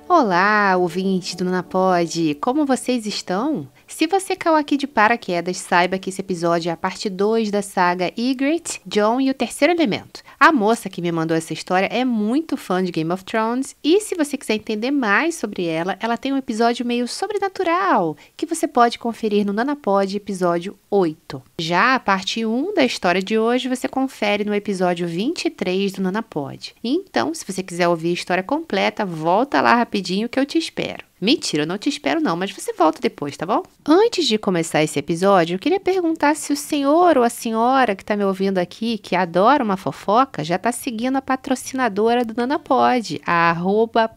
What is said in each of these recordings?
Olá, ouvintes do Nanapod, como vocês estão? Se você caiu aqui de paraquedas, saiba que esse episódio é a parte 2 da saga Ygritte, Jon e o Terceiro Elemento. A moça que me mandou essa história é muito fã de Game of Thrones e se você quiser entender mais sobre ela, ela tem um episódio meio sobrenatural que você pode conferir no Nanapod episódio 8. Já a parte 1 da história de hoje você confere no episódio 23 do Nanapod. Então, se você quiser ouvir a história completa, volta lá rapidinho que eu te espero. Mentira, eu não te espero não, mas você volta depois, tá bom? Antes de começar esse episódio, eu queria perguntar se o senhor ou a senhora que tá me ouvindo aqui, que adora uma fofoca, já tá seguindo a patrocinadora do Nanapod, a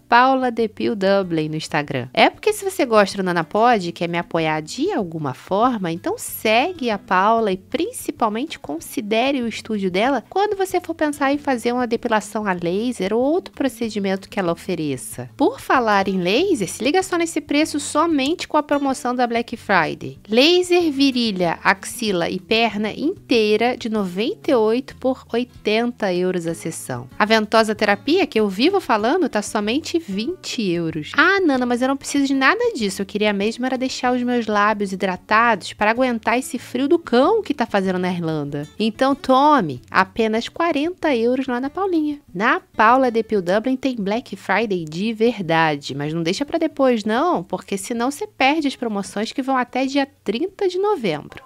@PaulaDepilDublin no Instagram. É porque se você gosta do Nanapod e quer me apoiar de alguma forma, então segue a Paula e principalmente considere o estúdio dela quando você for pensar em fazer uma depilação a laser ou outro procedimento que ela ofereça. Por falar em laser, se liga só nesse preço somente com a promoção da Black Friday. Laser virilha, axila e perna inteira de 98 por 80 euros a sessão. A ventosa terapia, que eu vivo falando, tá somente 20 euros. Ah, Nana, mas eu não preciso de nada disso. Eu queria mesmo era deixar os meus lábios hidratados para aguentar esse frio do cão que tá fazendo na Irlanda. Então tome, apenas 40 euros lá na Paulinha. Na Paula Depil Dublin tem Black Friday de verdade, mas não deixa para depois não, porque senão você perde as promoções que vão até dia 30 de novembro.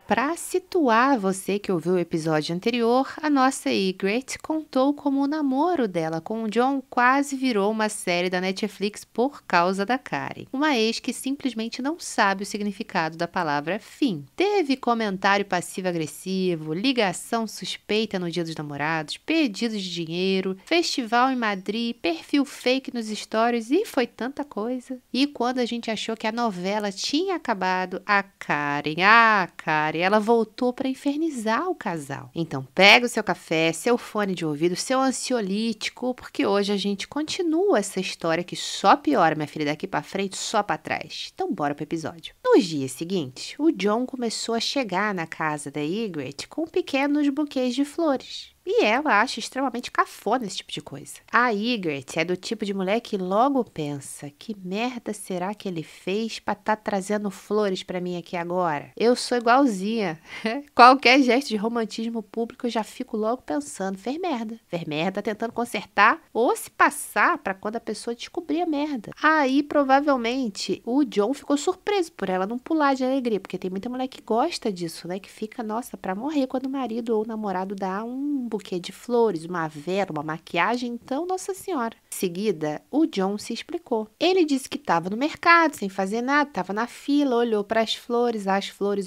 Para situar você que ouviu o episódio anterior, a nossa Ygritte contou como o namoro dela com o Jon quase virou uma série da Netflix por causa da Karen, uma ex que simplesmente não sabe o significado da palavra fim. Teve comentário passivo-agressivo, ligação suspeita no Dia dos Namorados, pedidos de dinheiro, festival em Madrid, perfil fake nos stories e foi tanta coisa. E quando a gente achou que a novela tinha acabado, a Karen, ela voltou para infernizar o casal. Então pega o seu café, seu fone de ouvido, seu ansiolítico, porque hoje a gente continua essa história que só piora, minha filha, daqui para frente, só para trás. Então bora pro episódio. Nos dias seguintes, o Jon começou a chegar na casa da Ygritte com pequenos buquês de flores. E ela acha extremamente cafona esse tipo de coisa. A Ygritte é do tipo de mulher que logo pensa, que merda será que ele fez pra tá trazendo flores pra mim aqui agora? Eu sou igualzinha. Qualquer gesto de romantismo público eu já fico logo pensando, fez merda. Fez merda tentando consertar ou se passar pra quando a pessoa descobrir a merda. Aí provavelmente o Jon ficou surpreso por ela não pular de alegria, porque tem muita mulher que gosta disso, né? Que fica, nossa, pra morrer quando o marido ou o namorado dá um buquê de flores, uma vela, uma maquiagem, então, nossa senhora. Em seguida, o Jon se explicou. Ele disse que estava no mercado, sem fazer nada, estava na fila, olhou para as flores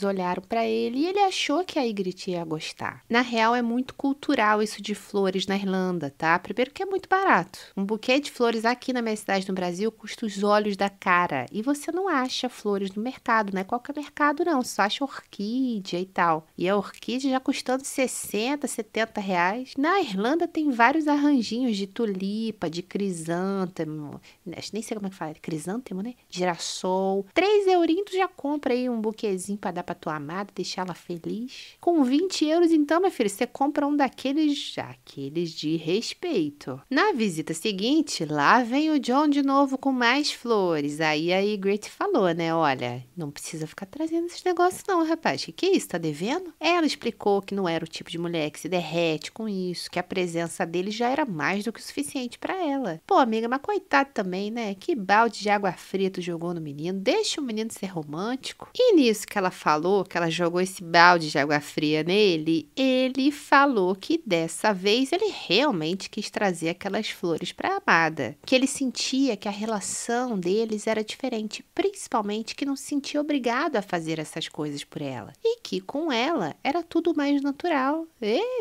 olharam para ele e ele achou que a Ygritte ia gostar. Na real, é muito cultural isso de flores na Irlanda, tá? Primeiro que é muito barato. Um buquê de flores aqui na minha cidade no Brasil custa os olhos da cara e você não acha flores no mercado, não é qualquer mercado não, você só acha orquídea e tal. E a orquídea já custando 60, 70 reais. Na Irlanda tem vários arranjinhos de tulipa, de crisântemo, nem sei como é que fala, crisântemo, né? Girassol. 3 eurinhos tu já compra aí um buquezinho pra dar pra tua amada, deixar ela feliz. Com 20 euros então, minha filha, você compra um daqueles, aqueles de respeito. Na visita seguinte, lá vem o Jon de novo com mais flores. Aí a Ygritte falou, né? Olha, não precisa ficar trazendo esses negócios não, rapaz. Que é isso? Tá devendo? Ela explicou que não era o tipo de mulher que se derrete com isso, que a presença dele já era mais do que o suficiente pra ela. Pô, amiga, mas coitado também, né? Que balde de água fria tu jogou no menino. Deixa o menino ser romântico. E nisso que ela falou, que ela jogou esse balde de água fria nele, ele falou que dessa vez ele realmente quis trazer aquelas flores pra amada. Que ele sentia que a relação deles era diferente, principalmente que não se sentia obrigado a fazer essas coisas por ela. E que com ela era tudo mais natural.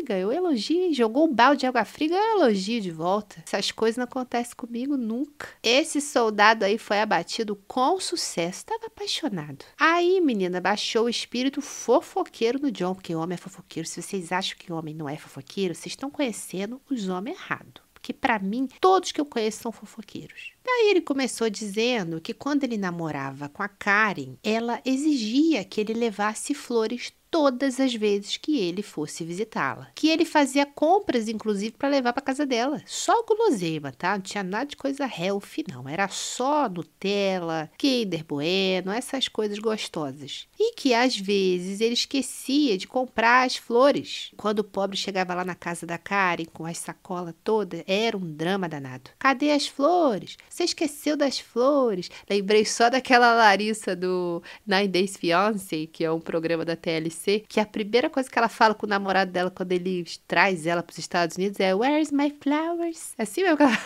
Ganhou elogio, jogou o balde de água fria, ganhou elogio de volta. Essas coisas não acontecem comigo nunca. Esse soldado aí foi abatido com sucesso, estava apaixonado. Aí, menina, baixou o espírito fofoqueiro no Jon, porque homem é fofoqueiro. Se vocês acham que homem não é fofoqueiro, vocês estão conhecendo os homens errados. Porque pra mim, todos que eu conheço são fofoqueiros. Daí ele começou dizendo que quando ele namorava com a Karen, ela exigia que ele levasse flores todas as vezes que ele fosse visitá-la. Que ele fazia compras, inclusive, para levar para casa dela. Só guloseima, tá? Não tinha nada de coisa healthy, não. Era só Nutella, Kinder Bueno, essas coisas gostosas. E que, às vezes, ele esquecia de comprar as flores. Quando o pobre chegava lá na casa da Karen com a sacola toda, era um drama danado. Cadê as flores? Você esqueceu das flores? Lembrei só daquela Larissa do 9 Days Fiancé, que é um programa da TLC, que a primeira coisa que ela fala com o namorado dela quando ele traz ela para os Estados Unidos é "Where's my flowers?" Assim mesmo que ela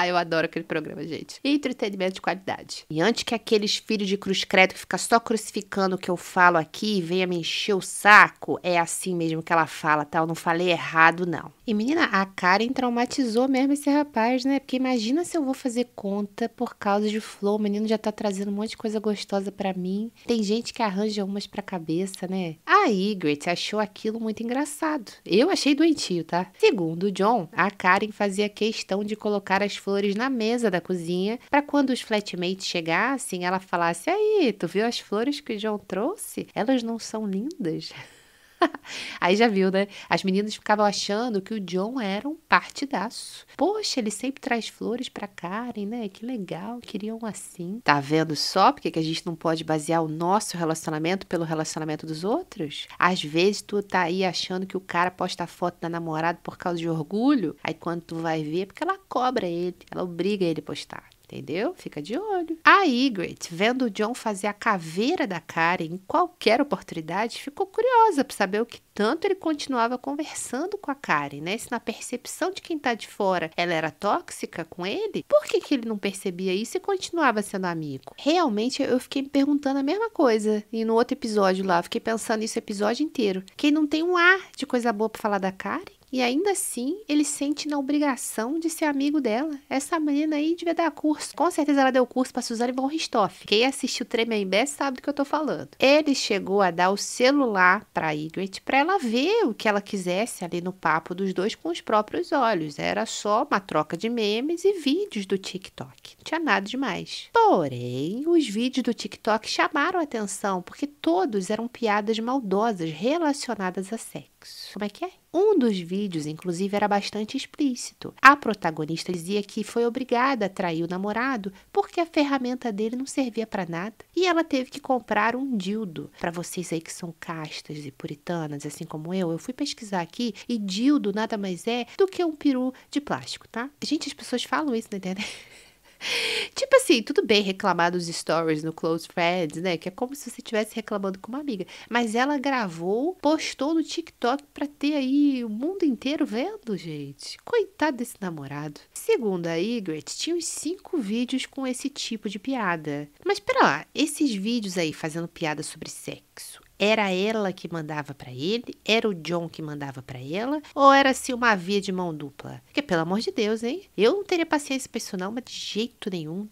eu adoro aquele programa, gente. Entretenimento de qualidade. E antes que aqueles filhos de cruz credo que fica só crucificando o que eu falo aqui e venha me encher o saco, é assim mesmo que ela fala, tá? Eu não falei errado, não. E menina, a Karen traumatizou mesmo esse rapaz, né? Porque imagina se eu vou fazer conta por causa de flor. O menino já tá trazendo um monte de coisa gostosa pra mim. Tem gente que arranja umas pra cabeça, né? A Ygritte achou aquilo muito engraçado. Eu achei doentio, tá? Segundo o Jon, a Karen fazia questão de colocar as flores na mesa da cozinha para quando os flatmates chegassem, ela falasse: "Aí, tu viu as flores que o Jon trouxe? Elas não são lindas?" Aí já viu, né? As meninas ficavam achando que o Jon era um partidaço. Poxa, ele sempre traz flores pra Karen, né? Que legal, queriam assim. Tá vendo só porque que a gente não pode basear o nosso relacionamento pelo relacionamento dos outros? Às vezes tu tá aí achando que o cara posta foto da namorada por causa de orgulho, aí quando tu vai ver é porque ela cobra ele, ela obriga ele a postar. Entendeu? Fica de olho. A Ygritte, vendo o Jon fazer a caveira da Karen em qualquer oportunidade, ficou curiosa para saber o que tanto ele continuava conversando com a Karen, né? Se na percepção de quem tá de fora ela era tóxica com ele, por que que ele não percebia isso e continuava sendo amigo? Realmente eu fiquei me perguntando a mesma coisa. E no outro episódio lá, eu fiquei pensando isso o episódio inteiro. Quem não tem um ar de coisa boa para falar da Karen? E ainda assim, ele sente na obrigação de ser amigo dela. Essa menina aí devia dar curso. Com certeza ela deu curso pra Suzane von Richthofen. Quem assistiu Tremembé sabe do que eu tô falando. Ele chegou a dar o celular pra Ygritte pra ela ver o que ela quisesse ali no papo dos dois com os próprios olhos. Era só uma troca de memes e vídeos do TikTok. Não tinha nada demais. Porém, os vídeos do TikTok chamaram a atenção porque todos eram piadas maldosas relacionadas a sexo. Como é que é? Um dos vídeos, inclusive, era bastante explícito. A protagonista dizia que foi obrigada a trair o namorado porque a ferramenta dele não servia para nada e ela teve que comprar um dildo. Para vocês aí que são castas e puritanas, assim como eu fui pesquisar aqui e dildo nada mais é do que um peru de plástico, tá? Gente, as pessoas falam isso na internet. Tipo assim, tudo bem reclamar dos stories no Close Friends, né? Que é como se você estivesse reclamando com uma amiga. Mas ela gravou, postou no TikTok pra ter aí o mundo inteiro vendo, gente. Coitado desse namorado. Segundo a Ygritte, tinha uns 5 vídeos com esse tipo de piada. Mas pera lá, esses vídeos aí fazendo piada sobre sexo, era ela que mandava pra ele? Era o Jon que mandava pra ela? Ou era assim uma via de mão dupla? Porque, pelo amor de Deus, hein? Eu não teria paciência pra isso não, mas de jeito nenhum.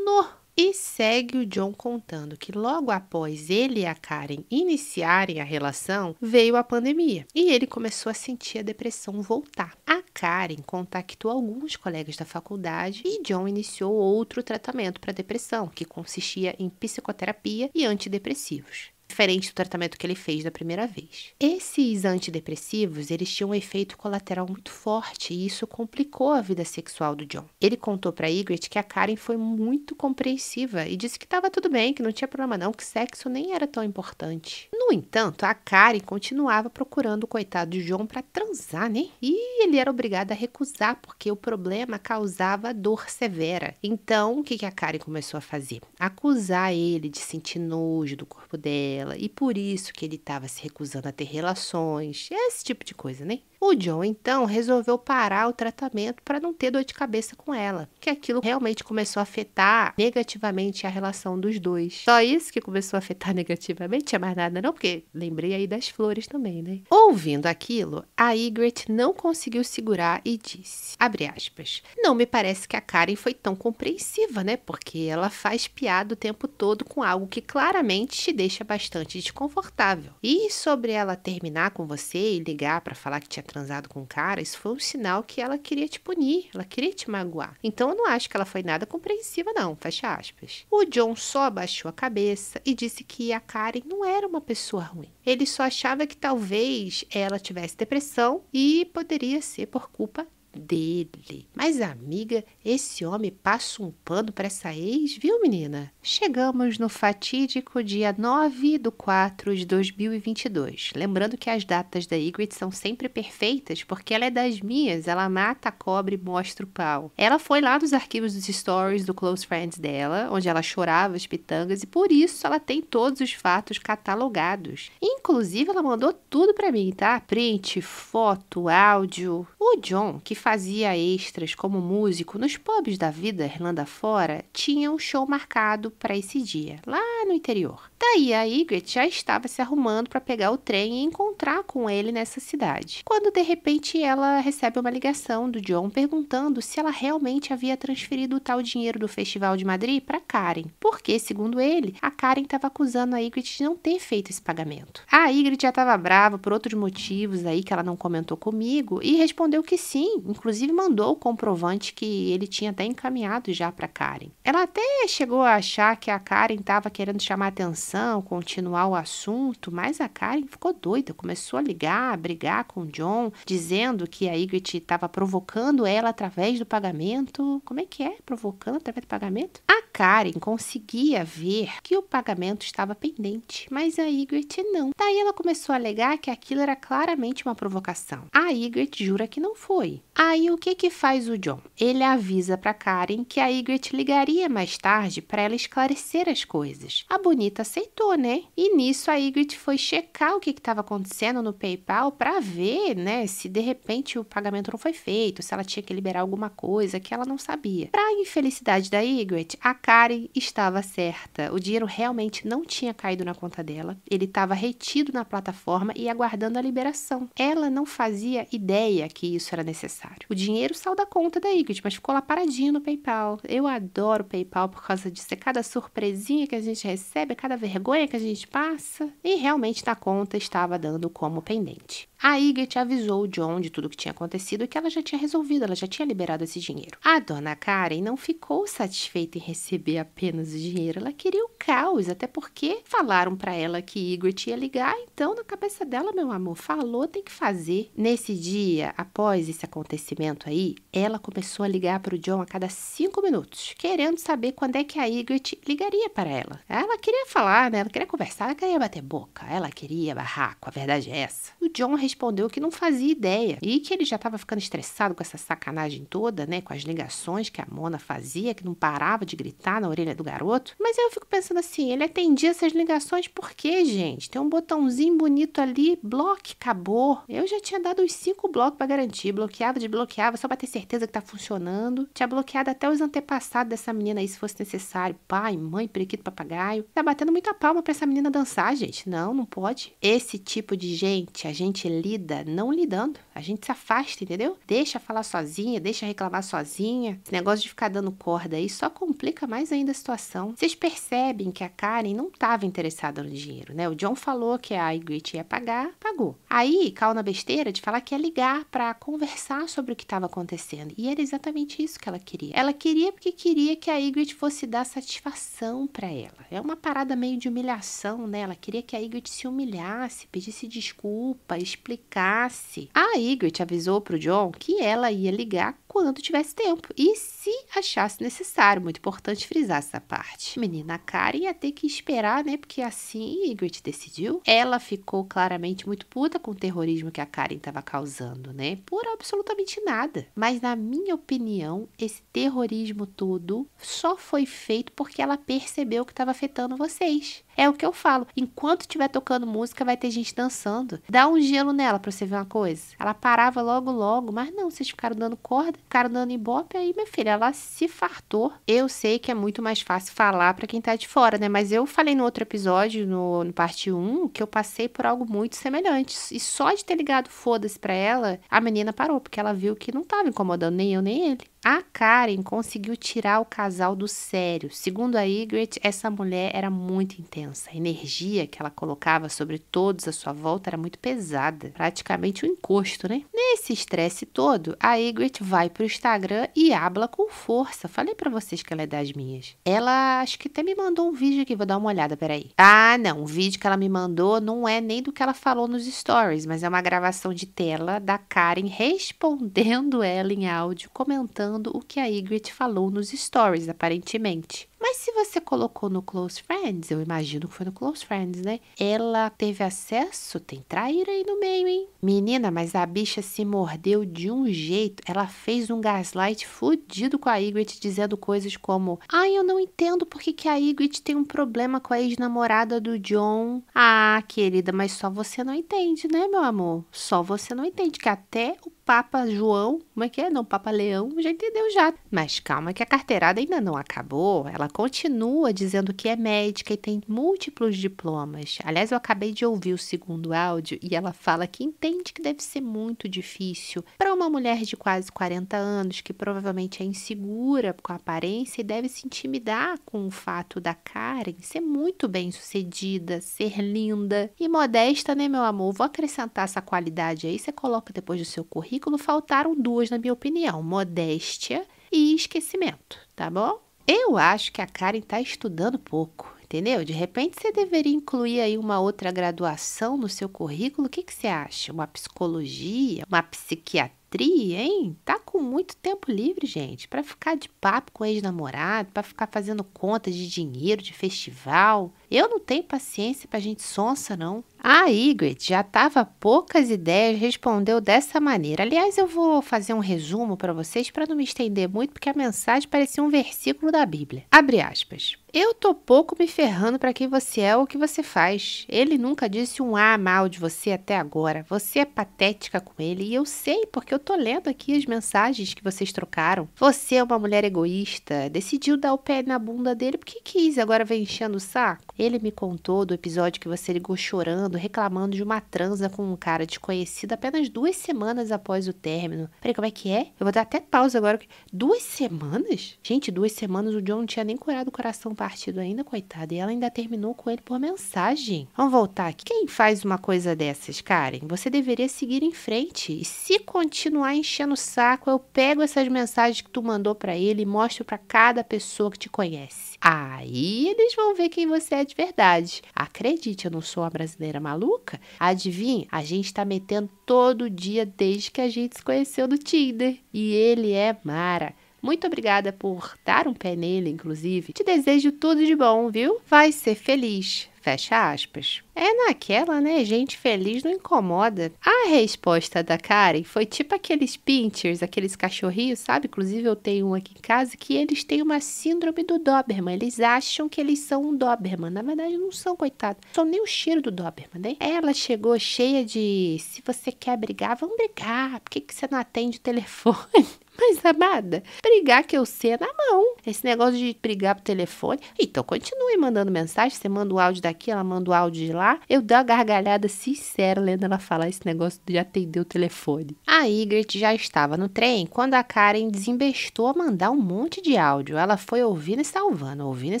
E segue o Jon contando que logo após ele e a Karen iniciarem a relação, veio a pandemia. E ele começou a sentir a depressão voltar. A Karen contactou alguns colegas da faculdade e Jon iniciou outro tratamento para depressão, que consistia em psicoterapia e antidepressivos. Diferente do tratamento que ele fez da primeira vez. Esses antidepressivos, eles tinham um efeito colateral muito forte e isso complicou a vida sexual do Jon. Ele contou pra Ygritte que a Karen foi muito compreensiva e disse que estava tudo bem, que não tinha problema não, que sexo nem era tão importante. No entanto, a Karen continuava procurando o coitado de Jon pra transar, né? E ele era obrigado a recusar porque o problema causava dor severa. Então, o que a Karen começou a fazer? Acusar ele de sentir nojo do corpo dela, e por isso que ele estava se recusando a ter relações, esse tipo de coisa, né? O Jon, então, resolveu parar o tratamento para não ter dor de cabeça com ela, que aquilo realmente começou a afetar negativamente a relação dos dois. Só isso que começou a afetar negativamente, tinha mais nada não, porque lembrei aí das flores também, né? Ouvindo aquilo, a Ygritte não conseguiu segurar e disse, abre aspas, não me parece que a Karen foi tão compreensiva, né? Porque ela faz piada o tempo todo com algo que claramente te deixa bastante desconfortável. E sobre ela terminar com você e ligar para falar que tinha transado com um cara, isso foi um sinal que ela queria te punir, ela queria te magoar. Então eu não acho que ela foi nada compreensiva não, fecha aspas. O John só abaixou a cabeça e disse que a Karen não era uma pessoa ruim. Ele só achava que talvez ela tivesse depressão e poderia ser por culpa dele. Mas, amiga, esse homem passa um pano para essa ex, viu, menina? Chegamos no fatídico dia 9/4/2022. Lembrando que as datas da Ygritte são sempre perfeitas, porque ela é das minhas, ela mata a cobra e mostra o pau. Ela foi lá nos arquivos dos stories do Close Friends dela, onde ela chorava as pitangas, e por isso ela tem todos os fatos catalogados. Inclusive, ela mandou tudo para mim, tá? Print, foto, áudio. O John, que fazia extras como músico nos pubs da vida Irlanda fora, tinha um show marcado para esse dia, lá no interior. Daí a Ygritte já estava se arrumando para pegar o trem e encontrar com ele nessa cidade. Quando de repente ela recebe uma ligação do John perguntando se ela realmente havia transferido o tal dinheiro do Festival de Madrid para Karen, porque, segundo ele, a Karen estava acusando a Ygritte de não ter feito esse pagamento. A Ygritte já estava brava por outros motivos aí que ela não comentou comigo e respondeu que sim, inclusive mandou o comprovante que ele tinha até encaminhado já para Karen. Ela até chegou a achar que a Karen estava querendo chamar atenção, continuar o assunto, mas a Karen ficou doida, começou a ligar, a brigar com o John, dizendo que a Ygritte estava provocando ela através do pagamento. Como é que é? Provocando através do pagamento? A Karen conseguia ver que o pagamento estava pendente, mas a Ygritte não. Daí ela começou a alegar que aquilo era claramente uma provocação. A Ygritte jura que não foi. Aí o que faz o John? Ele avisa para Karen que a Ygritte ligaria mais tarde para ela esclarecer as coisas. A bonita aceitou, né? E nisso a Ygritte foi checar o que estava acontecendo no PayPal para ver, né, se de repente o pagamento não foi feito, se ela tinha que liberar alguma coisa que ela não sabia. Para a infelicidade da Ygritte, a Karen estava certa. O dinheiro realmente não tinha caído na conta dela. Ele estava retido na plataforma e aguardando a liberação. Ela não fazia ideia que isso era necessário. O dinheiro saiu da conta da Ygritte, mas ficou lá paradinho no PayPal. Eu adoro o PayPal por causa disso. É cada surpresinha que a gente recebe, é cada vergonha que a gente passa. E realmente na conta estava dando como pendente. A Ygritte avisou o John de tudo o que tinha acontecido e que ela já tinha resolvido, ela já tinha liberado esse dinheiro. A dona Karen não ficou satisfeita em receber apenas o dinheiro, ela queria o caos, até porque falaram para ela que Ygritte ia ligar, então na cabeça dela, meu amor, falou, tem que fazer. Nesse dia, após esse acontecimento aí, ela começou a ligar para o John a cada 5 minutos, querendo saber quando é que a Ygritte ligaria para ela. Ela queria falar, né? Ela queria conversar, ela queria bater boca, ela queria barraco, a verdade é essa. O John respondeu que não fazia ideia e que ele já estava ficando estressado com essa sacanagem toda, né, com as ligações que a Mona fazia, que não parava de gritar na orelha do garoto. Mas eu fico pensando assim, ele atendia essas ligações por quê, gente? Tem um botãozinho bonito ali, bloque, acabou. Eu já tinha dado os 5 blocos para garantir, bloqueava, desbloqueava, só para ter certeza que tá funcionando. Tinha bloqueado até os antepassados dessa menina aí, se fosse necessário. Pai, mãe, periquito, papagaio. Tá batendo muita palma pra essa menina dançar, gente. Não, não pode. Esse tipo de gente, a gente lida não lidando. A gente se afasta, entendeu? Deixa falar sozinha, deixa reclamar sozinha. Esse negócio de ficar dando corda aí só complica mais ainda a situação. Vocês percebem que a Karen não estava interessada no dinheiro, né? O John falou que a Ygritte ia pagar, pagou. Aí, caiu na besteira de falar que ia ligar pra conversar sobre o que estava acontecendo. E era exatamente isso que ela queria. Ela queria porque queria que a Ygritte fosse dar satisfação pra ela. É uma parada meio de humilhação, né? Ela queria que a Ygritte se humilhasse, pedisse desculpa, explicasse. A Ygritte avisou pro John que ela ia ligar quando tivesse tempo e se achasse necessário. Muito importante frisar essa parte. Menina, Karen ia ter que esperar, né? Porque assim Ygritte decidiu. Ela ficou claramente muito puta com o terrorismo que a Karen estava causando, né? Por absolutamente nada. Mas na minha opinião, esse terrorismo todo só foi feito porque ela percebeu que estava afetando vocês. É o que eu falo. Enquanto estiver tocando música, vai ter gente dançando. Dá um gelo nela pra você ver uma coisa. Ela parava logo, mas não, vocês ficaram dando corda, ficaram dando ibope, aí, minha filha, ela se fartou. Eu sei que é muito mais fácil falar pra quem tá de fora, né? Mas eu falei no outro episódio, no parte 1, que eu passei por algo muito semelhante. E só de ter ligado foda-se pra ela, a menina parou, porque ela viu que não tava incomodando nem eu, nem ele. A Karen conseguiu tirar o casal do sério. Segundo a Ygritte, essa mulher era muito intensa. A energia que ela colocava sobre todos à sua volta era muito pesada. Praticamente um encosto, né? Nesse estresse todo, a Ygritte vai pro Instagram e habla com força. Falei pra vocês que ela é das minhas. Ela, acho que até me mandou um vídeo aqui, vou dar uma olhada, peraí. Ah, não, o vídeo que ela me mandou não é nem do que ela falou nos stories, mas é uma gravação de tela da Karen respondendo ela em áudio, comentando o que a Ygritte falou nos stories, aparentemente. Mas se você colocou no Close Friends, eu imagino que foi no Close Friends, né? Ela teve acesso? Tem traíra aí no meio, hein? Menina, mas a bicha se mordeu de um jeito. Ela fez um gaslight fudido com a Ygritte, dizendo coisas como: ai, eu não entendo por que a Ygritte tem um problema com a ex-namorada do Jon. Ah, querida, mas só você não entende, né, meu amor? Só você não entende que até o Papa João, como é que é? Não, Papa Leão, já entendeu já. Mas calma que a carteirada ainda não acabou. Ela continua dizendo que é médica e tem múltiplos diplomas. Aliás, eu acabei de ouvir o segundo áudio e ela fala que entende que deve ser muito difícil para uma mulher de quase 40 anos, que provavelmente é insegura com a aparência e deve se intimidar com o fato da Karen ser muito bem-sucedida, ser linda e modesta, né, meu amor? Vou acrescentar essa qualidade aí, você coloca depois do seu currículo. Faltaram duas, na minha opinião: modéstia e esquecimento, tá bom? Eu acho que a Karen tá estudando pouco, entendeu? De repente você deveria incluir aí uma outra graduação no seu currículo. O que você acha? Uma psicologia? Uma psiquiatria, hein? Tá com muito tempo livre, gente, pra ficar de papo com ex-namorado, pra ficar fazendo contas de dinheiro, de festival. Eu não tenho paciência pra gente sonsa, não. A Ygritte já tava poucas ideias, respondeu dessa maneira. Aliás, eu vou fazer um resumo para vocês para não me estender muito, porque a mensagem parecia um versículo da Bíblia. Abre aspas. Eu tô pouco me ferrando para quem você é ou o que você faz. Ele nunca disse um A mal de você até agora. Você é patética com ele e eu sei, porque eu tô lendo aqui as mensagens que vocês trocaram. Você é uma mulher egoísta, decidiu dar o pé na bunda dele porque quis, agora vem enchendo o saco. Ele me contou do episódio que você ligou chorando, reclamando de uma transa com um cara desconhecido apenas 2 semanas após o término. Peraí, como é que é? Eu vou dar até pausa agora. 2 semanas? Gente, 2 semanas o Jon não tinha nem curado o coração partido ainda, coitada. E ela ainda terminou com ele por mensagem. Vamos voltar aqui. Quem faz uma coisa dessas, Karen? Você deveria seguir em frente. E se continuar enchendo o saco, eu pego essas mensagens que tu mandou pra ele e mostro pra cada pessoa que te conhece. Aí eles vão ver quem você é de verdade. Acredite, eu não sou uma brasileira maluca. Adivinha? A gente tá metendo todo dia desde que a gente se conheceu no Tinder. E ele é mara. Muito obrigada por dar um pé nele, inclusive. Te desejo tudo de bom, viu? Vai ser feliz. Fecha aspas. É naquela, né? Gente feliz não incomoda. A resposta da Karen foi tipo aqueles pinchers, aqueles cachorrinhos, sabe? Inclusive eu tenho um aqui em casa que eles têm uma síndrome do Doberman. Eles acham que eles são um Doberman. Na verdade não são, coitado. Não são nem o cheiro do Doberman, né? Ela chegou cheia de: se você quer brigar, vamos brigar. Por que você não atende o telefone? Mas, amada, brigar que eu sei é na mão. Esse negócio de brigar por telefone. Então, continue mandando mensagem. Você manda o áudio daqui, ela manda o áudio de lá. Eu dou uma gargalhada sincera lendo ela falar esse negócio de atender o telefone. A Ygritte já estava no trem quando a Karen desembestou a mandar um monte de áudio. Ela foi ouvindo e salvando, ouvindo e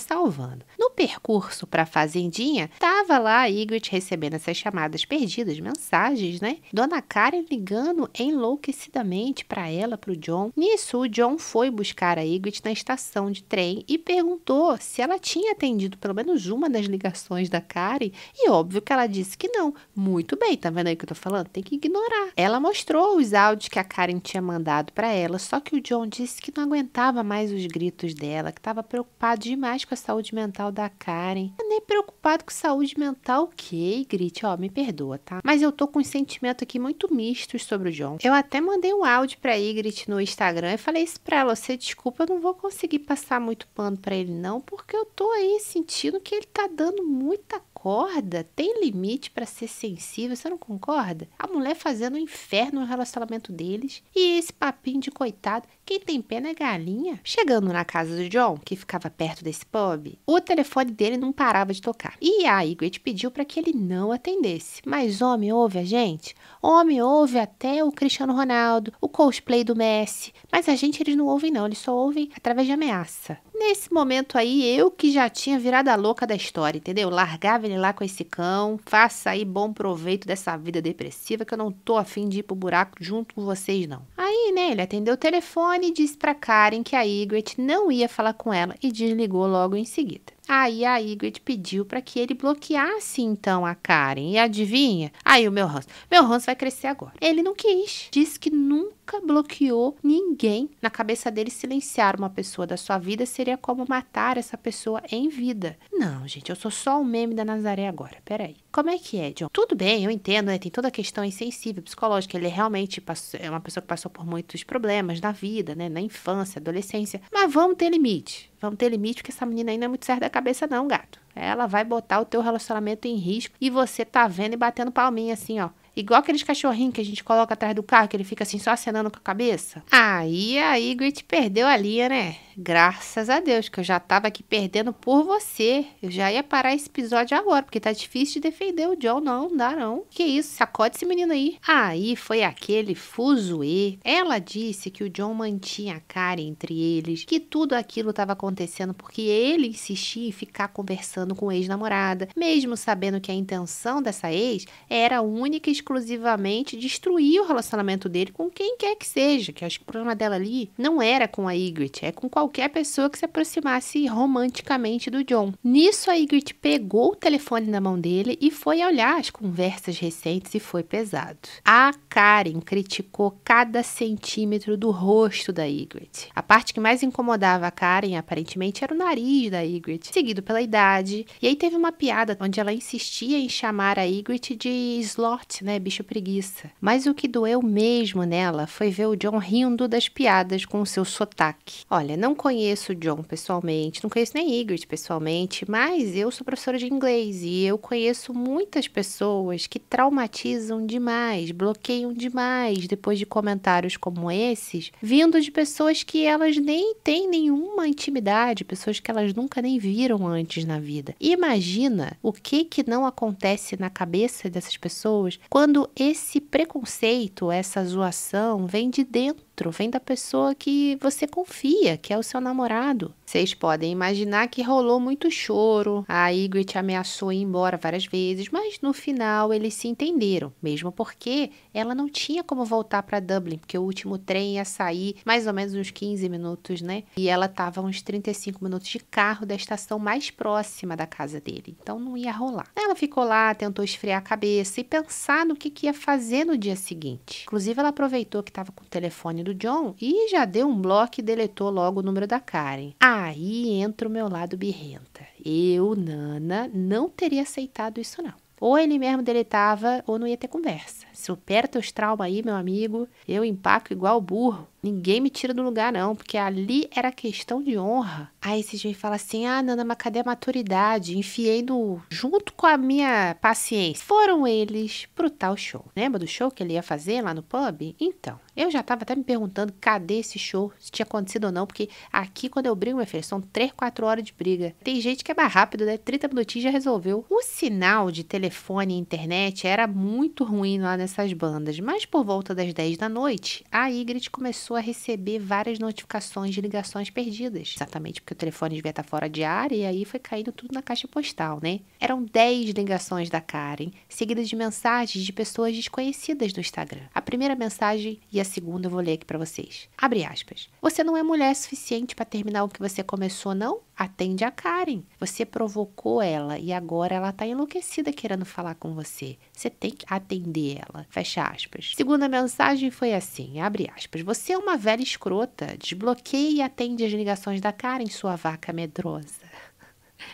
salvando. No percurso para a fazendinha, tava lá a Ygritte recebendo essas chamadas perdidas, mensagens, né? Dona Karen ligando enlouquecidamente para ela, pro Jon. Nisso, o Jon foi buscar a Ygritte na estação de trem e perguntou se ela tinha atendido pelo menos uma das ligações da Karen, e óbvio que ela disse que não. Muito bem, tá vendo aí o que eu tô falando? Tem que ignorar. Ela mostrou os áudios que a Karen tinha mandado para ela, só que o Jon disse que não aguentava mais os gritos dela, que estava preocupado demais com a saúde mental da Karen. Nem preocupado com saúde mental o quê, Ygritte? Ó, me perdoa, tá? Mas eu tô com um sentimento aqui muito mistos sobre o Jon. Eu até mandei um áudio pra Ygritte no Instagram e falei isso pra ela: você desculpa, eu não vou conseguir passar muito pano pra ele não, porque eu tô aí sentindo que ele tá dando muita acorda, tem limite pra ser sensível, você não concorda? A mulher fazendo um inferno no relacionamento deles e esse papinho de coitado. Quem tem pena é galinha. Chegando na casa do John, que ficava perto desse pub, o telefone dele não parava de tocar. E a Ygritte pediu para que ele não atendesse. Mas homem ouve a gente? Homem ouve até o Cristiano Ronaldo, o cosplay do Messi. Mas a gente eles não ouvem não, eles só ouvem através de ameaça. Nesse momento aí, eu que já tinha virado a louca da história, entendeu? Largava ele lá com esse cão, faça aí bom proveito dessa vida depressiva que eu não tô afim de ir pro buraco junto com vocês não. Aí, né, ele atendeu o telefone e disse pra Karen que a Ygritte não ia falar com ela e desligou logo em seguida. Aí a Ygritte pediu para que ele bloqueasse então a Karen. E adivinha? Aí o meu ranço vai crescer agora. Ele não quis. Disse que nunca bloqueou ninguém. Na cabeça dele, silenciar uma pessoa da sua vida seria como matar essa pessoa em vida. Não, gente, eu sou só um meme da Nazaré agora. Peraí. Como é que é, John? Tudo bem, eu entendo, né? Tem toda a questão insensível, psicológica. Ele realmente é uma pessoa que passou por muitos problemas na vida, né? Na infância, adolescência. Mas vamos ter limite. Vamos ter limite, porque essa menina ainda é muito certa da cabeça não, gato. Ela vai botar o teu relacionamento em risco e você tá vendo e batendo palminha assim, ó. Igual aqueles cachorrinhos que a gente coloca atrás do carro, que ele fica assim só acenando com a cabeça. Aí a Ygritte perdeu a linha, né? Graças a Deus, que eu já tava aqui perdendo por você. Eu já ia parar esse episódio agora, porque tá difícil de defender o John. Não dá não. Que isso, sacode esse menino aí. Aí foi aquele fuzuê. Ela disse que o John mantinha a cara entre eles, que tudo aquilo tava acontecendo porque ele insistia em ficar conversando com a ex-namorada, mesmo sabendo que a intenção dessa ex era única e exclusivamente destruir o relacionamento dele com quem quer que seja, que acho que o problema dela ali não era com a Ygritte, é com qualquer pessoa que se aproximasse romanticamente do John. Nisso a Ygritte pegou o telefone na mão dele e foi olhar as conversas recentes e foi pesado. A Karen criticou cada centímetro do rosto da Ygritte. A parte que mais incomodava a Karen, aparentemente, era o nariz da Ygritte, seguido pela idade. E aí teve uma piada onde ela insistia em chamar a Ygritte de Slot, né? Bicho preguiça. Mas o que doeu mesmo nela foi ver o John rindo das piadas com o seu sotaque. Olha, não conheço o John pessoalmente, não conheço nem Ygritte pessoalmente, mas eu sou professora de inglês e eu conheço muitas pessoas que traumatizam demais, bloqueiam demais depois de comentários como esses, vindo de pessoas que elas nem têm nenhuma intimidade, pessoas que elas nunca nem viram antes na vida. Imagina o que não acontece na cabeça dessas pessoas quando esse preconceito, essa zoação vem de dentro, vem da pessoa que você confia, que é o seu namorado. Vocês podem imaginar que rolou muito choro, a Ygritte ameaçou ir embora várias vezes, mas no final eles se entenderam, mesmo porque ela não tinha como voltar para Dublin, porque o último trem ia sair mais ou menos uns 15 minutos, né? E ela estava uns 35 minutos de carro da estação mais próxima da casa dele, então não ia rolar. Ela ficou lá, tentou esfriar a cabeça e pensar no que ia fazer no dia seguinte. Inclusive, ela aproveitou que estava com o telefone do John e já deu um bloco e deletou logo o número da Karen. Aí entra o meu lado birrenta. Eu, Nana, não teria aceitado isso não. Ou ele mesmo deletava ou não ia ter conversa. Supera teus traumas aí, meu amigo. Eu empaco igual burro. Ninguém me tira do lugar, não, porque ali era questão de honra. Aí vocês vêm falar assim, Nana, mas cadê a maturidade? Enfiei junto com a minha paciência. Foram eles pro tal show. Lembra do show que ele ia fazer lá no pub? Então, eu já tava até me perguntando cadê esse show, se tinha acontecido ou não, porque aqui quando eu brigo, minha filha, são 3, 4 horas de briga. Tem gente que é mais rápido, né? 30 minutinhos já resolveu. O sinal de telefone e internet era muito ruim lá nessas bandas, mas por volta das 10 da noite, a Ygritte começou a receber várias notificações de ligações perdidas. Exatamente porque o telefone devia estar fora de área e aí foi caindo tudo na caixa postal, né? Eram 10 ligações da Karen, seguidas de mensagens de pessoas desconhecidas no Instagram. A primeira mensagem e a segunda eu vou ler aqui pra vocês. Abre aspas. Você não é mulher suficiente para terminar o que você começou, não? Atende a Karen. Você provocou ela e agora ela tá enlouquecida querendo falar com você. Você tem que atender ela. Fecha aspas. Segunda mensagem foi assim, abre aspas. Você é uma velha escrota. Desbloqueie e atende as ligações da Karen, sua vaca medrosa.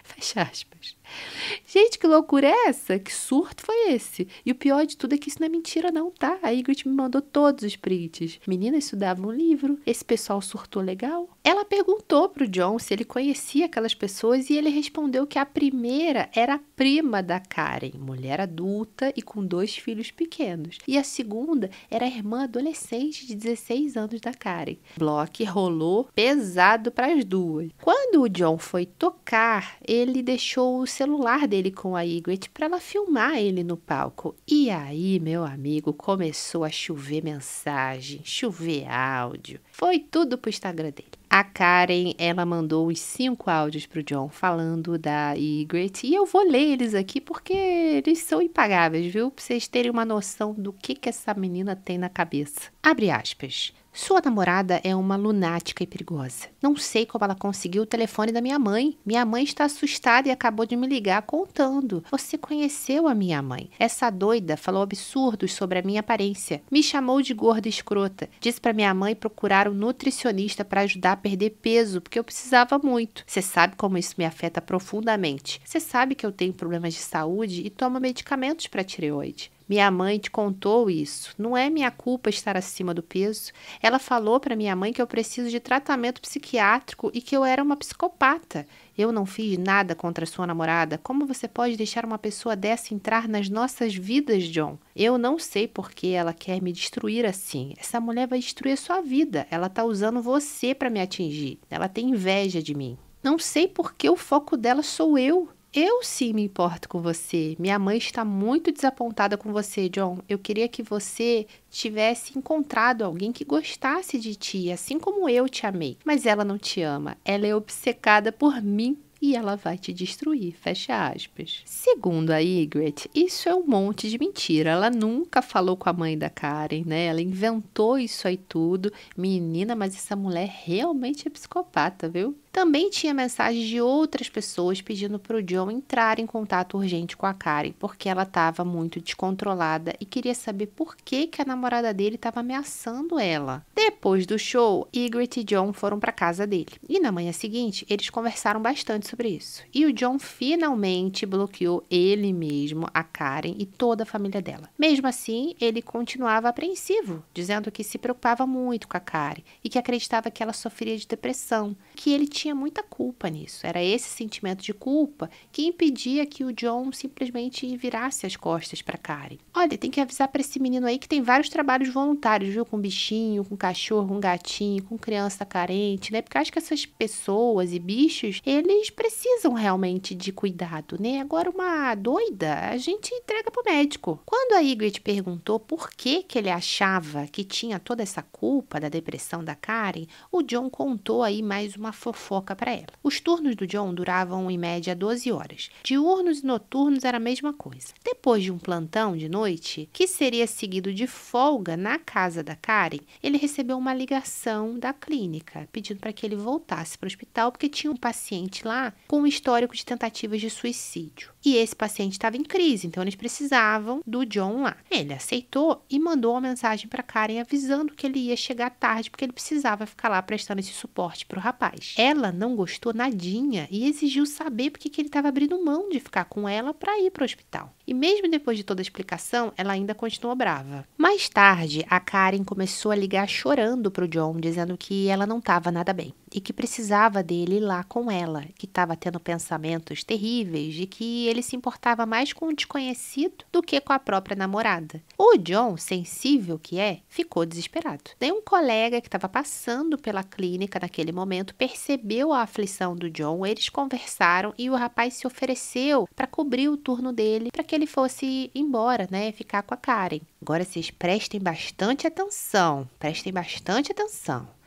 Fecha aspas. Gente, que loucura é essa? Que surto foi esse? E o pior de tudo é que isso não é mentira não, tá? A Ygritte me mandou todos os prints. Menina, estudava um livro. Esse pessoal surtou legal. Ela perguntou pro Jon se ele conhecia aquelas pessoas e ele respondeu que a primeira era a prima da Karen, mulher adulta e com 2 filhos pequenos. E a segunda era a irmã adolescente de 16 anos da Karen. Block rolou pesado para as duas. Quando o Jon foi tocar, ele deixou o celular dele com a Ygritte para ela filmar ele no palco. E aí, meu amigo, começou a chover mensagem, chover áudio. Foi tudo pro Instagram dele. A Karen, ela mandou os 5 áudios pro Jon falando da Ygritte. E eu vou ler eles aqui porque eles são impagáveis, viu? Pra vocês terem uma noção do que essa menina tem na cabeça. Abre aspas. Sua namorada é uma lunática e perigosa. Não sei como ela conseguiu o telefone da minha mãe. Minha mãe está assustada e acabou de me ligar contando. Você conheceu a minha mãe. Essa doida falou absurdos sobre a minha aparência. Me chamou de gorda escrota. Disse para minha mãe procurar um nutricionista para ajudar a perder peso, porque eu precisava muito. Você sabe como isso me afeta profundamente. Você sabe que eu tenho problemas de saúde e tomo medicamentos para tireoide. Minha mãe te contou isso. Não é minha culpa estar acima do peso. Ela falou para minha mãe que eu preciso de tratamento psiquiátrico e que eu era uma psicopata. Eu não fiz nada contra sua namorada. Como você pode deixar uma pessoa dessa entrar nas nossas vidas, Jon? Eu não sei por que ela quer me destruir assim. Essa mulher vai destruir a sua vida. Ela tá usando você para me atingir. Ela tem inveja de mim. Não sei por que o foco dela sou eu. Eu sim me importo com você. Minha mãe está muito desapontada com você, Jon. Eu queria que você tivesse encontrado alguém que gostasse de ti, assim como eu te amei. Mas ela não te ama. Ela é obcecada por mim. E ela vai te destruir, fecha aspas. Segundo a Ygritte, isso é um monte de mentira. Ela nunca falou com a mãe da Karen, né? Ela inventou isso aí tudo. Menina, mas essa mulher realmente é psicopata, viu? Também tinha mensagens de outras pessoas pedindo para o Jon entrar em contato urgente com a Karen, porque ela estava muito descontrolada e queria saber por que a namorada dele estava ameaçando ela. Depois do show, Ygritte e Jon foram para casa dele. E na manhã seguinte, eles conversaram bastante sobre isso. E o Jon finalmente bloqueou ele mesmo, a Karen e toda a família dela. Mesmo assim, ele continuava apreensivo, dizendo que se preocupava muito com a Karen e que acreditava que ela sofria de depressão, que ele tinha muita culpa nisso. Era esse sentimento de culpa que impedia que o Jon simplesmente virasse as costas para Karen. Olha, tem que avisar para esse menino aí que tem vários trabalhos voluntários, viu? Com bichinho, com cachorro, com gatinho, com criança carente, né? Porque eu acho que essas pessoas e bichos, eles precisam realmente de cuidado, né? Agora, uma doida, a gente entrega pro médico. Quando a Ygritte perguntou por que ele achava que tinha toda essa culpa da depressão da Karen, o Jon contou aí mais uma fofoca para ela. Os turnos do Jon duravam em média 12 horas. Diurnos e noturnos era a mesma coisa. Depois de um plantão de noite, que seria seguido de folga na casa da Karen, ele recebeu uma ligação da clínica, pedindo para que ele voltasse para o hospital, porque tinha um paciente lá com um histórico de tentativas de suicídio. E esse paciente estava em crise, então eles precisavam do Jon lá. Ele aceitou e mandou uma mensagem para Karen avisando que ele ia chegar tarde, porque ele precisava ficar lá prestando esse suporte para o rapaz. Ela não gostou nadinha e exigiu saber porque que ele estava abrindo mão de ficar com ela para ir para o hospital. E mesmo depois de toda a explicação, ela ainda continuou brava. Mais tarde, a Karen começou a ligar chorando pro Jon, dizendo que ela não estava nada bem e que precisava dele ir lá com ela, que estava tendo pensamentos terríveis e que ele se importava mais com o desconhecido do que com a própria namorada. O Jon, sensível que é, ficou desesperado. Daí um colega que estava passando pela clínica naquele momento percebeu a aflição do Jon, eles conversaram e o rapaz se ofereceu para cobrir o turno dele, para que ele fosse embora, né, ficar com a Karen. Agora vocês prestem bastante atenção,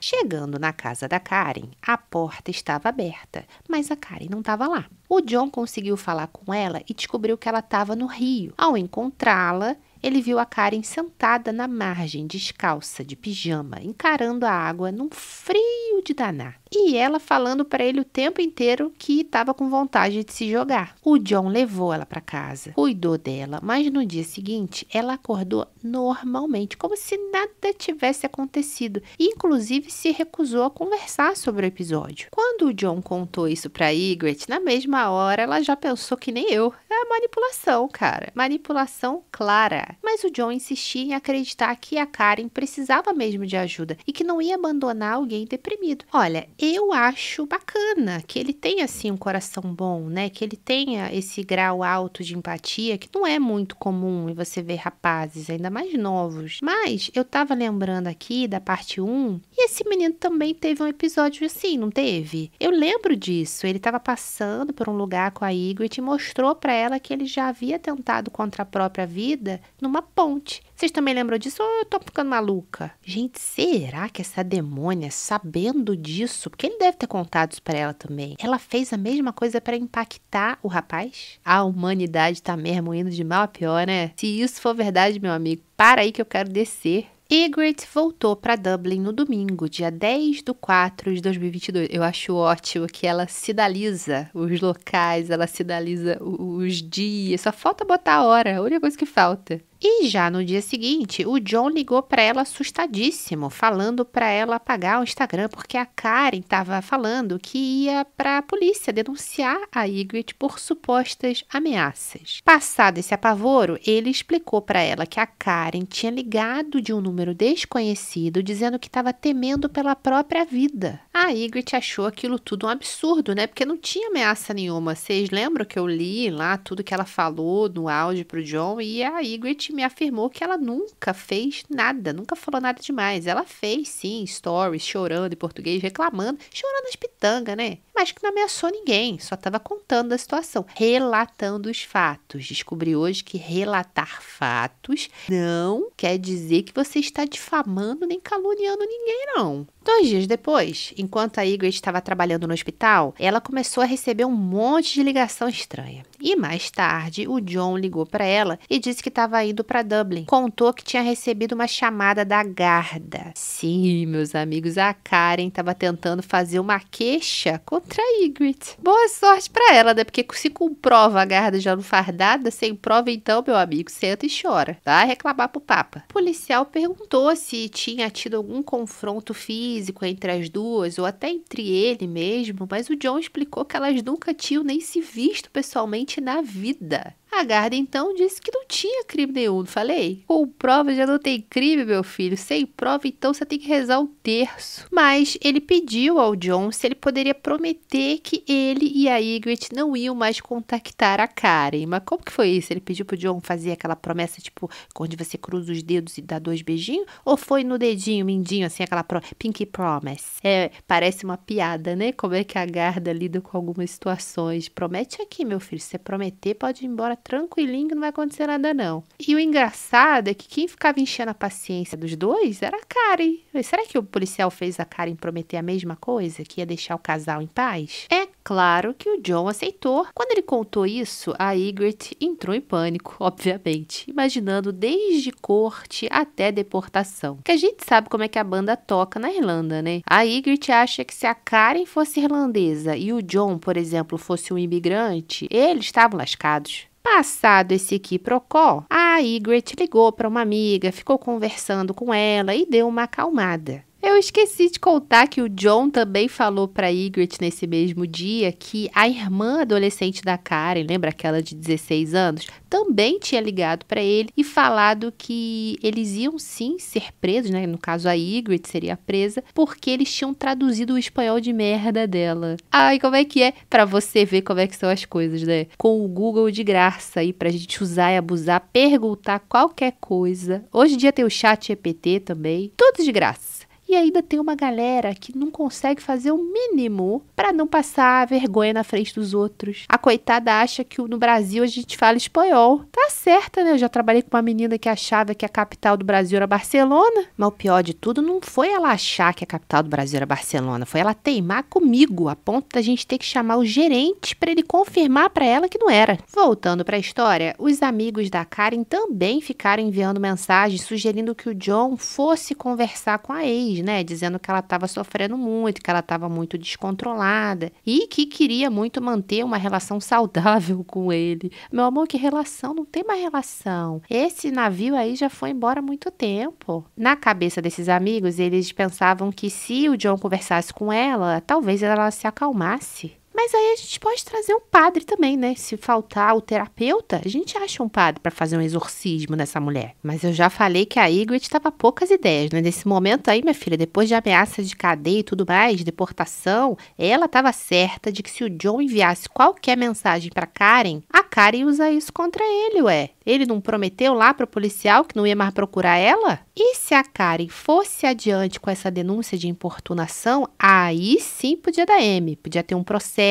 Chegando na casa da Karen, a porta estava aberta, mas a Karen não estava lá. O Jon conseguiu falar com ela e descobriu que ela estava no rio. Ao encontrá-la, ele viu a Karen sentada na margem, descalça, de pijama, encarando a água num frio de danar. E ela falando para ele o tempo inteiro que estava com vontade de se jogar. O John levou ela para casa, cuidou dela, mas no dia seguinte ela acordou normalmente, como se nada tivesse acontecido. E, inclusive, se recusou a conversar sobre o episódio. Quando o John contou isso para Ygritte, na mesma hora ela já pensou que nem eu. É manipulação, cara. Manipulação clara. Mas o John insistia em acreditar que a Karen precisava mesmo de ajuda e que não ia abandonar alguém deprimido. Olha, eu acho bacana que ele tenha, assim, um coração bom, né? Que ele tenha esse grau alto de empatia, que não é muito comum em você ver rapazes, ainda mais novos. Mas eu tava lembrando aqui da parte 1, e esse menino também teve um episódio assim, não teve? Eu lembro disso. Ele tava passando por um lugar com a Ygritte e mostrou pra ela que ele já havia tentado contra a própria vida numa ponte. Vocês também lembram disso ou eu tô ficando maluca? Gente, será que essa demônia, sabendo disso, porque ele deve ter contado isso pra ela também, ela fez a mesma coisa pra impactar o rapaz? A humanidade tá mesmo indo de mal a pior, né? Se isso for verdade, meu amigo, para aí que eu quero descer. Ygritte voltou para Dublin no domingo, dia 10/4/2022. Eu acho ótimo que ela sinaliza os locais, ela sinaliza os dias, só falta botar a hora, a única coisa que falta. E já no dia seguinte, o John ligou para ela assustadíssimo, falando para ela apagar o Instagram, porque a Karen estava falando que ia para a polícia denunciar a Ygritte por supostas ameaças. Passado esse apavoro, ele explicou para ela que a Karen tinha ligado de um número desconhecido, dizendo que estava temendo pela própria vida. A Ygritte achou aquilo tudo um absurdo, né? Porque não tinha ameaça nenhuma. Vocês lembram que eu li lá tudo que ela falou no áudio pro John, e a Ygritte me afirmou que ela nunca fez nada, nunca falou nada demais. Ela fez, sim, stories, chorando em português, reclamando, chorando as pitangas, né? Mas que não ameaçou ninguém, só estava contando a situação, relatando os fatos. Descobri hoje que relatar fatos não quer dizer que você está difamando nem caluniando ninguém, não. 2 dias depois, enquanto a Ygritte estava trabalhando no hospital, ela começou a receber um monte de ligação estranha. E mais tarde, o John ligou para ela e disse que estava indo para Dublin. Contou que tinha recebido uma chamada da Garda. Sim, meus amigos, a Karen estava tentando fazer uma queixa contra a Ygritte. Boa sorte para ela, né? Porque se com prova a Garda já não faz nada, sem prova então, meu amigo, senta e chora. Vai reclamar pro Papa. O policial perguntou se tinha tido algum confronto físico entre as duas, ou até entre ele mesmo, mas o John explicou que elas nunca tinham nem se visto pessoalmente na vida. A Garda então disse que não tinha crime nenhum, não falei? Com prova já não tem crime, meu filho. Sem prova, então você tem que rezar um terço. Mas ele pediu ao John se ele poderia prometer que ele e a Ygritte não iam mais contactar a Karen. Mas como que foi isso? Ele pediu pro John fazer aquela promessa, tipo, onde você cruza os dedos e dá 2 beijinhos? Ou foi no dedinho, mindinho, assim, aquela pinky promise? É, parece uma piada, né? Como é que a Garda lida com algumas situações. Promete aqui, meu filho. Se você prometer, pode ir embora tranquilinho que não vai acontecer nada não. E o engraçado é que quem ficava enchendo a paciência dos dois era a Karen. Será que o policial fez a Karen prometer a mesma coisa? Que ia deixar o casal em paz? É claro que o John aceitou. Quando ele contou isso, a Ygritte entrou em pânico, obviamente, imaginando desde corte até deportação. Que a gente sabe como é que a banda toca na Irlanda, né? A Ygritte acha que se a Karen fosse irlandesa e o John, por exemplo, fosse um imigrante, eles estavam lascados. Passado esse quiprocó, a Ygritte ligou para uma amiga, ficou conversando com ela e deu uma acalmada. Eu esqueci de contar que o John também falou para Ygritte nesse mesmo dia que a irmã adolescente da Karen, lembra aquela de 16 anos, também tinha ligado para ele e falado que eles iam sim ser presos, né? No caso a Ygritte seria presa, porque eles tinham traduzido o espanhol de merda dela. Ai, como é que é? Para você ver como é que são as coisas, né? Com o Google de graça aí pra gente usar e abusar, perguntar qualquer coisa. Hoje em dia tem o chat GPT também, tudo de graça. E E ainda tem uma galera que não consegue fazer o mínimo para não passar vergonha na frente dos outros. A coitada acha que no Brasil a gente fala espanhol. Tá certa, né? Eu já trabalhei com uma menina que achava que a capital do Brasil era Barcelona. Mas o pior de tudo não foi ela achar que a capital do Brasil era Barcelona. Foi ela teimar comigo, a ponto da gente ter que chamar o gerente para ele confirmar para ela que não era. Voltando para a história, os amigos da Karen também ficaram enviando mensagens sugerindo que o John fosse conversar com a ex, né? Dizendo que ela estava sofrendo muito, que ela estava muito descontrolada e que queria muito manter uma relação saudável com ele. Meu amor, que relação? Não tem mais relação. Esse navio aí já foi embora há muito tempo. Na cabeça desses amigos, eles pensavam que se o John conversasse com ela, talvez ela se acalmasse. Mas aí a gente pode trazer um padre também, né? Se faltar o terapeuta, a gente acha um padre para fazer um exorcismo nessa mulher. Mas eu já falei que a Ygritte estava poucas ideias, né? Nesse momento aí, minha filha, depois de ameaças de cadeia e tudo mais, deportação, ela estava certa de que se o John enviasse qualquer mensagem para Karen, a Karen ia usar isso contra ele, ué. Ele não prometeu lá para o policial que não ia mais procurar ela? E se a Karen fosse adiante com essa denúncia de importunação, aí sim podia dar M, podia ter um processo,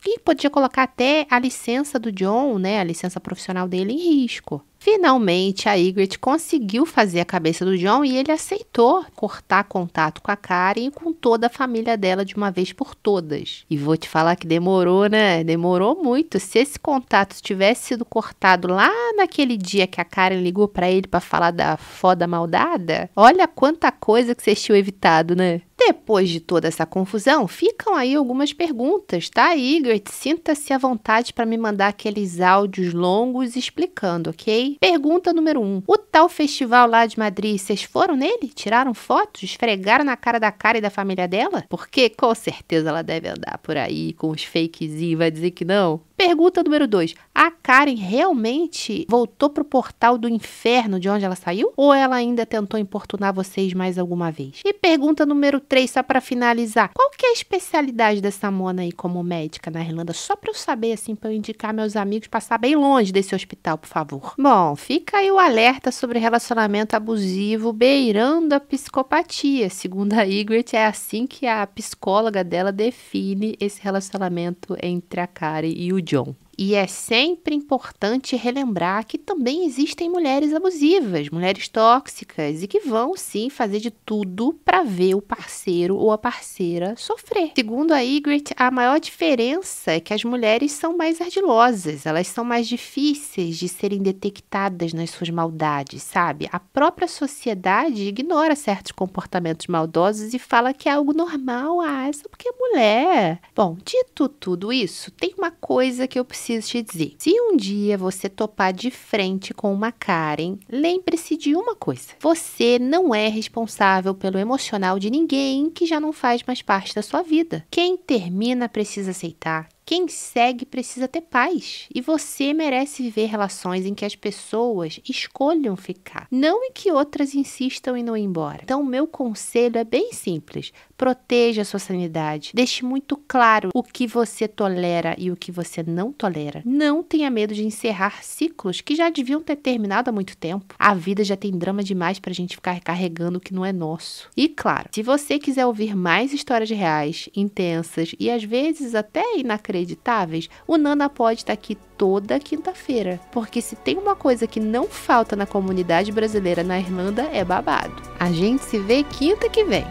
e podia colocar até a licença do John, né, a licença profissional dele em risco. Finalmente, a Ygritte conseguiu fazer a cabeça do John e ele aceitou cortar contato com a Karen e com toda a família dela de uma vez por todas. E vou te falar que demorou, né? Demorou muito. Se esse contato tivesse sido cortado lá naquele dia que a Karen ligou pra ele pra falar da foda maldada, olha quanta coisa que vocês tinham evitado, né? Depois de toda essa confusão, ficam aí algumas perguntas, tá, Ygritte? Sinta-se à vontade para me mandar aqueles áudios longos explicando, ok? Pergunta número 1. O tal festival lá de Madrid, vocês foram nele? Tiraram fotos? Esfregaram na cara da Karen e da família dela? Porque com certeza ela deve andar por aí com os fakezinhos e vai dizer que não. Pergunta número 2. A Karen realmente voltou pro portal do inferno de onde ela saiu? Ou ela ainda tentou importunar vocês mais alguma vez? E pergunta número 3, só para finalizar. Qual que é a especialidade dessa Mona aí como médica na Irlanda? Só para eu saber, assim, para eu indicar meus amigos passar bem longe desse hospital, por favor. Bom, fica aí o alerta sobre relacionamento abusivo beirando a psicopatia. Segundo a Ygritte, é assim que a psicóloga dela define esse relacionamento entre a Karen e o John. E é sempre importante relembrar que também existem mulheres abusivas, mulheres tóxicas e que vão sim fazer de tudo para ver o parceiro ou a parceira sofrer. Segundo a Ygritte, a maior diferença é que as mulheres são mais ardilosas, elas são mais difíceis de serem detectadas nas suas maldades, sabe? A própria sociedade ignora certos comportamentos maldosos e fala que é algo normal, é só porque é mulher. Bom, dito tudo isso, tem uma coisa que eu preciso te dizer. Se um dia você topar de frente com uma Karen, lembre-se de uma coisa. Você não é responsável pelo emocional de ninguém que já não faz mais parte da sua vida. Quem termina precisa aceitar. Quem segue precisa ter paz. E você merece viver relações em que as pessoas escolham ficar, não em que outras insistam em não ir embora. Então, o meu conselho é bem simples. Proteja a sua sanidade. Deixe muito claro o que você tolera e o que você não tolera. Não tenha medo de encerrar ciclos que já deviam ter terminado há muito tempo. A vida já tem drama demais pra gente ficar carregando o que não é nosso. E claro, se você quiser ouvir mais histórias reais, intensas e às vezes até inacreditáveis, o Nana pode estar aqui toda quinta-feira. Porque se tem uma coisa que não falta na comunidade brasileira na Irlanda é babado. A gente se vê quinta que vem.